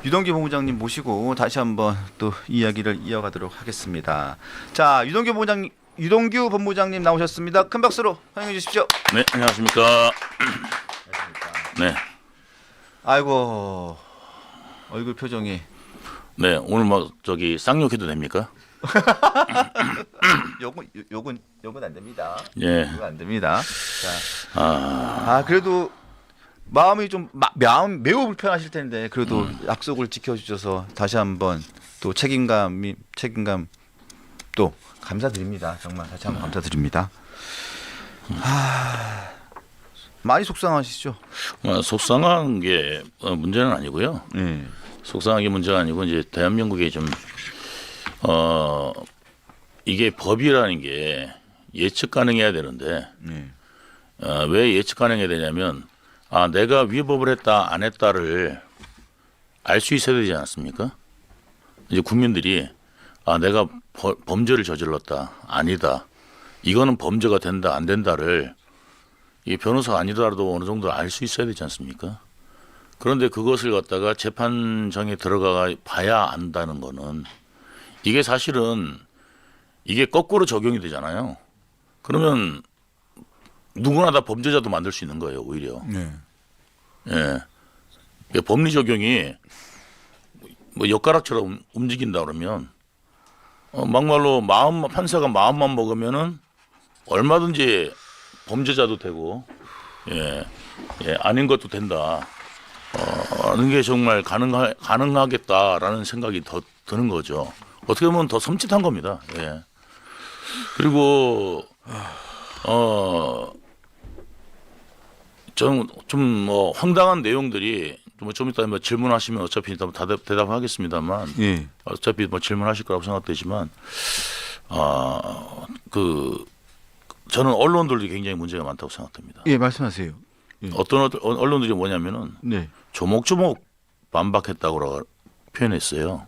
유동규 본부장님 모시고 다시 한번 또 이야기를 이어가도록 하겠습니다. 자, 유동규 본부장님 나오셨습니다. 큰 박수로 환영해 주십시오. 네, 안녕하십니까. 네, 아이고, 얼굴 표정이. 네, 오늘 뭐 저기 쌍욕해도 됩니까? 욕은 안 됩니다. 예. 욕은 안 됩니다. 자, 그래도 마음이 좀 마음 매우 불편하실 텐데 그래도 약속을 지켜주셔서 다시 한번 또 책임감 또 감사드립니다. 정말 다시 한번 감사드립니다. 많이 속상하시죠? 속상한 게 문제는 아니고요. 네. 속상한 게 문제가 아니고 이제 대한민국에 좀 이게 법이라는 게 예측 가능해야 되는데 네. 왜 예측 가능해야 되냐면 내가 위법을 했다 안 했다를 알 수 있어야 되지 않습니까? 이제 국민들이 내가 범죄를 저질렀다 아니다 이거는 범죄가 된다 안 된다를 이 변호사가 아니더라도 어느 정도 알 수 있어야 되지 않습니까? 그런데 그것을 갖다가 재판정에 들어가 봐야 안다는 거는 이게 사실은 이게 거꾸로 적용이 되잖아요. 그러면 누구나 다 범죄자도 만들 수 있는 거예요, 오히려. 네. 예. 법리 적용이 뭐 엿가락처럼 움직인다 그러면 막말로 판사가 마음만 먹으면은 얼마든지 범죄자도 되고 아닌 것도 된다. 하는 게 정말 가능하겠다라는 생각이 더 드는 거죠. 어떻게 보면 더 섬찟한 겁니다. 예. 그리고 저는 좀 뭐 황당한 내용들이 좀 이따 뭐 질문하시면 어차피 다 대답하겠습니다만 예. 어차피 뭐 질문하실 거라고 생각되지만 저는 언론들도 굉장히 문제가 많다고 생각됩니다. 예, 말씀하세요. 어떤 언론들이 뭐냐면은 네. 조목조목 반박했다고 표현했어요.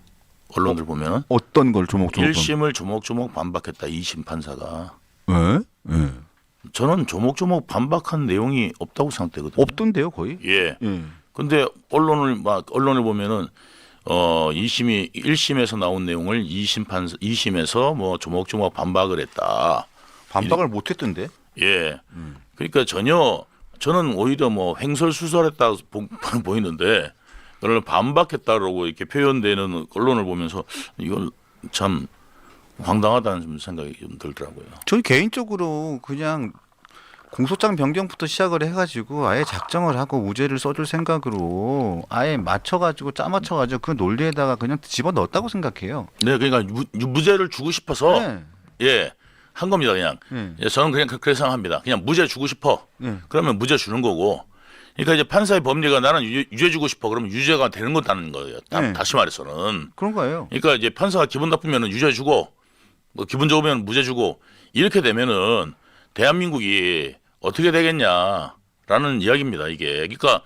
언론들 보면은 어떤 걸 조목조목 1심을 조목조목 반박했다 2심 판사가. 예? 예. 저는 조목조목 반박한 내용이 없다고 생각되거든요. 없던데요, 거의? 예. 예. 근데 언론을 보면은 1심에서 나온 내용을 2심에서 뭐 조목조목 반박을 했다. 반박을 못 했던데. 예. 그러니까 저는 오히려 뭐 횡설수설했다 보이는데 그걸 반박했다라고 이렇게 표현되는 언론을 보면서 이건 참 황당하다는 생각이 좀 들더라고요. 저는 개인적으로 그냥 공소장 변경부터 시작을 해가지고 아예 작정을 하고 무죄를 써줄 생각으로 아예 맞춰가지고 짜맞춰가지고 그 논리에다가 그냥 집어넣었다고 생각해요. 네, 그러니까 무죄를 주고 싶어서 네. 예, 한 겁니다, 그냥. 예, 저는 그냥 그렇게 생각합니다. 그냥 무죄 주고 싶어. 그러면 무죄 주는 거고. 그러니까 이제 판사의 법리가 나는 유죄 주고 싶어. 그러면 유죄가 되는 거다는 거예요. 네. 다시 말해서는. 그런 거예요. 그러니까 이제 판사가 기분 나쁘면은 유죄 주고, 뭐 기분 좋으면 무죄 주고 이렇게 되면은 대한민국이 어떻게 되겠냐라는 이야기입니다. 이게. 그러니까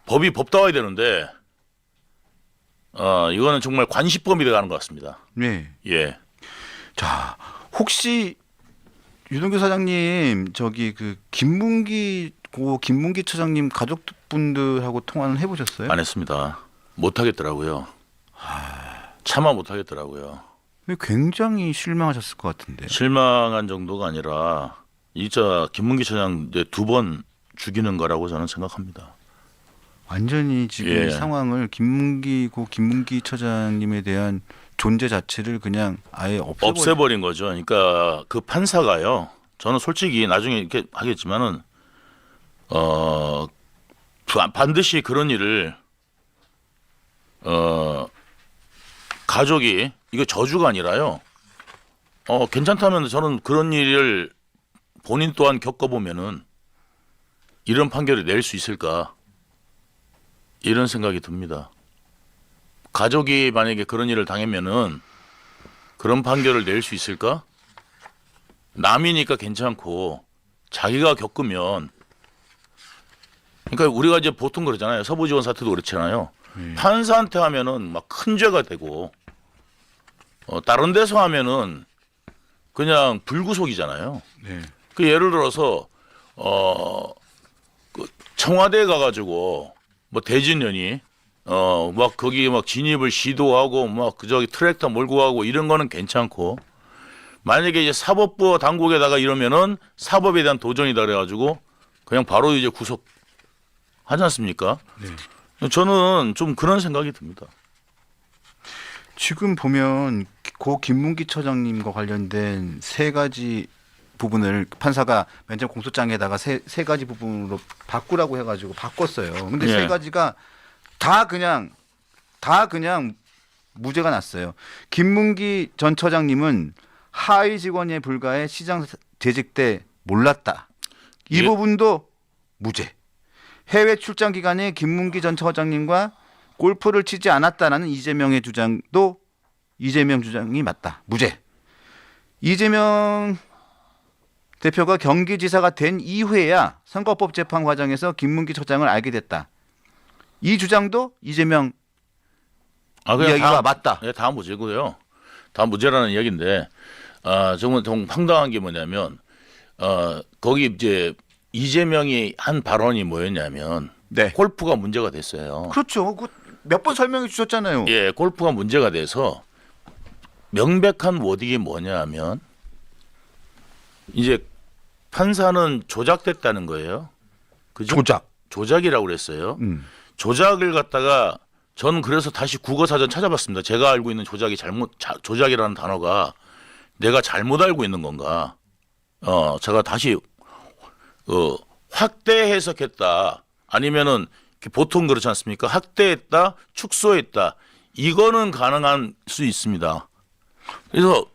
법이 법다워야 되는데 이거는 정말 관시법이 돼가는 것 같습니다. 네. 예. 자, 혹시 유동규 사장님 저기 그 김문기 처장님 가족분들하고 통화는 해보셨어요? 안 했습니다. 못 하겠더라고요. 차마 못 하겠더라고요. 굉장히 실망하셨을 것 같은데. 실망한 정도가 아니라 진짜 김문기 처장 2번 죽이는 거라고 저는 생각합니다. 완전히 지금 이 상황을 김문기 처장님에 대한 존재 자체를 그냥 아예 없애버린 거죠. 그러니까 그 판사가요. 저는 솔직히 나중에 이렇게 하겠지만은 반드시 그런 일을 가족이 이거 저주가 아니라요. 괜찮다면 저는 그런 일을 본인 또한 겪어보면은 이런 판결을 낼 수 있을까 이런 생각이 듭니다. 가족이 만약에 그런 일을 당하면은 그런 판결을 낼 수 있을까? 남이니까 괜찮고 자기가 겪으면 그러니까 우리가 이제 보통 그러잖아요. 서부지원 사태도 그렇잖아요. 판사한테 하면은 막 큰 죄가 되고 다른 데서 하면은 그냥 불구속이잖아요. 네. 그 예를 들어서 그 청와대에 가가지고 뭐 대진년이 막 거기 막 진입을 시도하고 막 그 저기 트랙터 몰고 가고 이런 거는 괜찮고 만약에 이제 사법부 당국에다가 이러면은 사법에 대한 도전이다 그래가지고 그냥 바로 이제 구속하지 않습니까? 네. 저는 좀 그런 생각이 듭니다. 지금 보면 고 김문기 처장님과 관련된 세 가지 부분을 판사가 맨 처음 공소장에다가 세 가지 부분으로 바꾸라고 해가지고 바꿨어요. 근데 예. 세 가지가 다 그냥 무죄가 났어요. 김문기 전 처장님은 하위 직원에 불과해 시장 재직 때 몰랐다. 이 예. 부분도 무죄. 해외 출장 기간에 김문기 전 처장님과 골프를 치지 않았다라는 이재명의 주장도 이재명 주장이 맞다. 무죄. 이재명 대표가 경기지사가 된 이후에야 선거법 재판 과정에서 김문기 처장을 알게 됐다. 이 주장도 이재명 그냥 이야기가 맞다. 네, 다 무죄고요. 다 무죄라는 이야기인데 정말 좀 황당한 게 뭐냐면 거기 이제 이재명이 한 발언이 뭐였냐면 네. 골프가 문제가 됐어요. 그렇죠. 몇 번 설명해 주셨잖아요. 예, 골프가 문제가 돼서 명백한 워딩이 뭐냐면 이제 판사는 조작됐다는 거예요. 그죠? 조작이라고 그랬어요. 조작을 갖다가 저는 그래서 다시 국어사전 찾아봤습니다. 제가 알고 있는 조작이라는 단어가 내가 잘못 알고 있는 건가? 제가 다시 확대 해석했다. 아니면은 보통 그렇지 않습니까? 확대했다, 축소했다. 이거는 가능한 수 있습니다. 그래서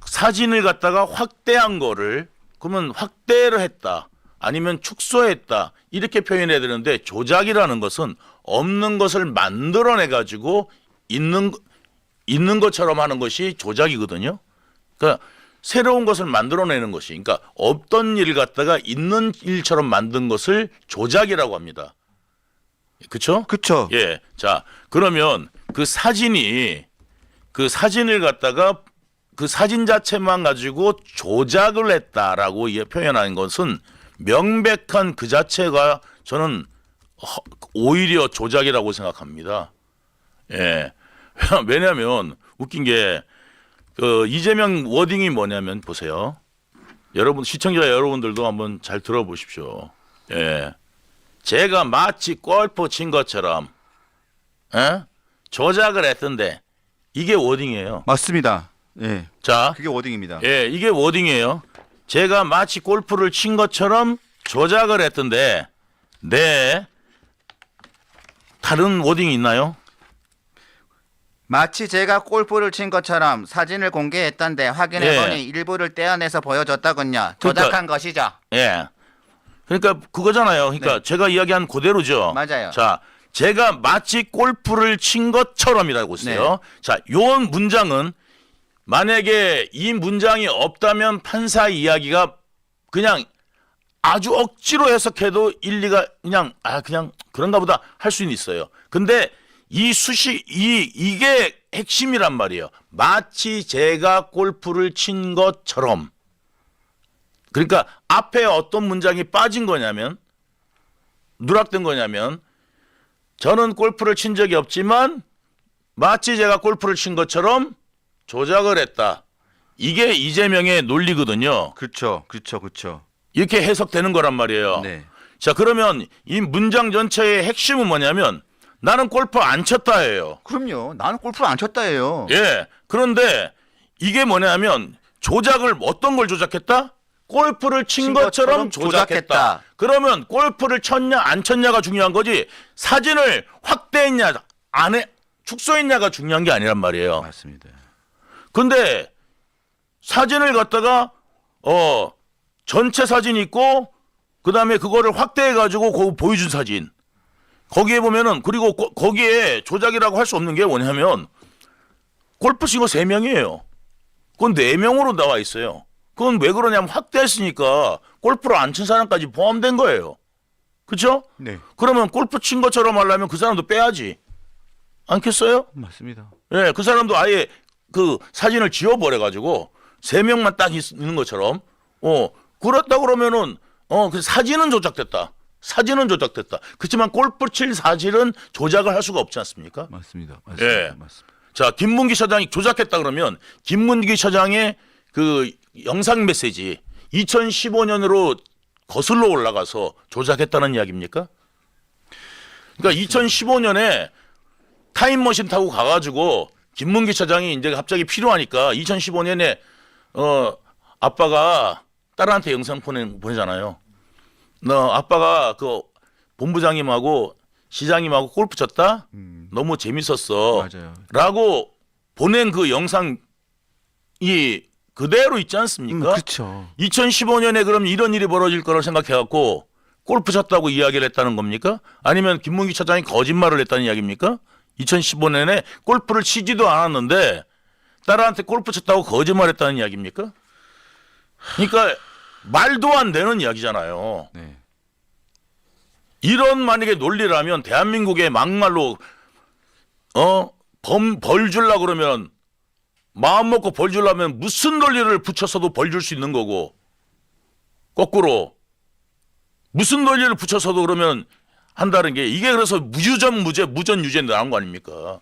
사진을 갖다가 확대한 거를 그러면 확대를 했다. 아니면 축소했다. 이렇게 표현해야 되는데 조작이라는 것은 없는 것을 만들어내 가지고 있는 것처럼 하는 것이 조작이거든요. 그러니까 새로운 것을 만들어내는 것이 그러니까 없던 일을 갖다가 있는 일처럼 만든 것을 조작이라고 합니다. 그렇죠? 그렇죠. 예. 자, 그러면 그 사진을 갖다가 그 사진 자체만 가지고 조작을 했다라고 표현하는 것은 명백한 그 자체가 저는 오히려 조작이라고 생각합니다. 예. 왜냐하면 웃긴 게 이재명 워딩이 뭐냐면 보세요. 여러분 시청자 여러분들도 한번 잘 들어보십시오. 예. 제가 마치 골프 친 것처럼 조작을 했던데 이게 워딩이에요. 맞습니다. 예. 자, 그게 워딩입니다. 예, 이게 워딩이에요. 제가 마치 골프를 친 것처럼 조작을 했던데, 네. 다른 워딩이 있나요? 마치 제가 골프를 친 것처럼 사진을 공개했던데 확인해보니 일부를 떼어내서 보여줬더군요. 조작한 것이죠. 예. 그러니까 그거잖아요. 그러니까 네. 제가 이야기한 그대로죠. 맞아요. 자, 제가 마치 골프를 친 것처럼이라고 써요. 자, 요 문장은 만약에 이 문장이 없다면 판사 이야기가 그냥 아주 억지로 해석해도 일리가 그냥 그런가 보다 할 수는 있어요. 근데 이게 핵심이란 말이에요. 마치 제가 골프를 친 것처럼. 그러니까 앞에 어떤 문장이 빠진 거냐면 누락된 거냐면 저는 골프를 친 적이 없지만 마치 제가 골프를 친 것처럼 조작을 했다. 이게 이재명의 논리거든요. 그렇죠. 이렇게 해석되는 거란 말이에요. 네. 자, 그러면 이 문장 전체의 핵심은 뭐냐면 나는 골프 안 쳤다예요. 그럼요. 나는 골프를 안 쳤다예요. 예. 그런데 이게 뭐냐면 조작을 어떤 걸 조작했다? 골프를 친 것처럼 조작했다. 그러면 골프를 쳤냐 안 쳤냐가 중요한 거지 사진을 확대했냐 축소했냐가 중요한 게 아니란 말이에요. 맞습니다. 근데 사진을 갖다가 전체 사진 있고 그다음에 그거를 확대해 가지고 보여준 사진. 거기에 보면은 그리고 거기에 조작이라고 할 수 없는 게 뭐냐면 골프 친거 3명이에요. 그건 4명으로 나와 있어요. 그건 왜 그러냐면 확대했으니까 골프를 안 친 사람까지 포함된 거예요. 그렇죠? 네. 그러면 골프 친 것처럼 하려면 그 사람도 빼야지. 않겠어요? 맞습니다. 예, 그 사람도 아예 그 사진을 지워버려 가지고 3명만 딱 있는 것처럼 그렇다 그러면은 그 사진은 조작됐다. 사진은 조작됐다. 그렇지만 골프 칠 사실은 조작을 할 수가 없지 않습니까? 맞습니다. 예. 맞습니다. 자, 김문기 차장이 조작했다 그러면 김문기 차장의 그 영상 메시지 2015년으로 거슬러 올라가서 조작했다는 이야기입니까? 그러니까 2015년에 타임머신 타고 가가지고 김문기 차장이 이제 갑자기 필요하니까 2015년에 아빠가 딸한테 영상 보내잖아요. 너 아빠가 그 본부장님하고 시장님하고 골프 쳤다? 너무 재밌었어. 맞아요. 라고 보낸 그 영상이 그대로 있지 않습니까? 그렇죠. 2015년에 그럼 이런 일이 벌어질 거라고 생각해갖고 골프 쳤다고 이야기를 했다는 겁니까? 아니면 김문기 차장이 거짓말을 했다는 이야기입니까? 2015년에 골프를 치지도 않았는데 딸한테 골프 쳤다고 거짓말했다는 이야기입니까? 그러니까 말도 안 되는 이야기잖아요. 네. 이런 만약에 논리라면 대한민국의 막말로 벌 주려고 그러면 마음 먹고 벌 주려면 무슨 논리를 붙여서도 벌 줄 수 있는 거고 거꾸로 무슨 논리를 붙여서도 그러면 한다는 게 이게 그래서 무유전 무죄 무전 유죄 나온 거 아닙니까?